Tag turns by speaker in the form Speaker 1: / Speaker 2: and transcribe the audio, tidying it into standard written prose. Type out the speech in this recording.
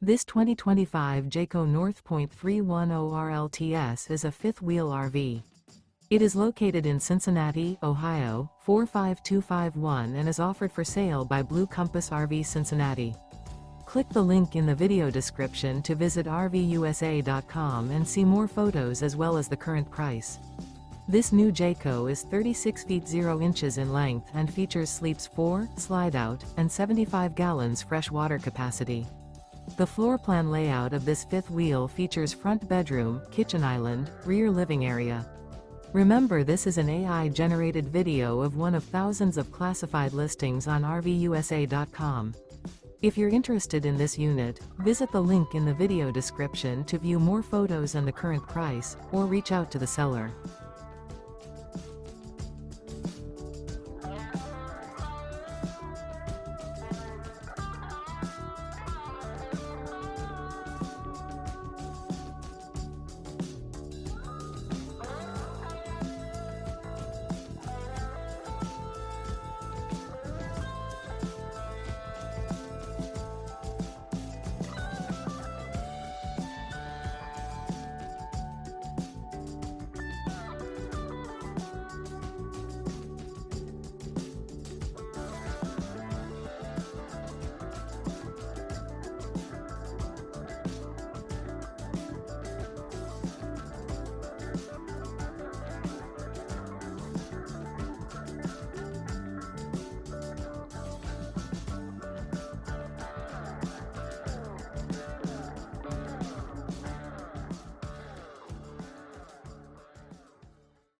Speaker 1: This 2025 Jayco North Point 310RLTS is a fifth-wheel RV. It is located in Cincinnati, Ohio, 45251 and is offered for sale by Blue Compass RV Cincinnati. Click the link in the video description to visit RVUSA.com and see more photos as well as the current price. This new Jayco is 36 feet 0 inches in length and features sleeps 4, slide-out, and 75 gallons fresh water capacity. The floor plan layout of this fifth wheel features front bedroom, kitchen island, rear living area. Remember, this is an AI-generated video of one of thousands of classified listings on RVUSA.com. If you're interested in this unit, visit the link in the video description to view more photos and the current price, or reach out to the seller.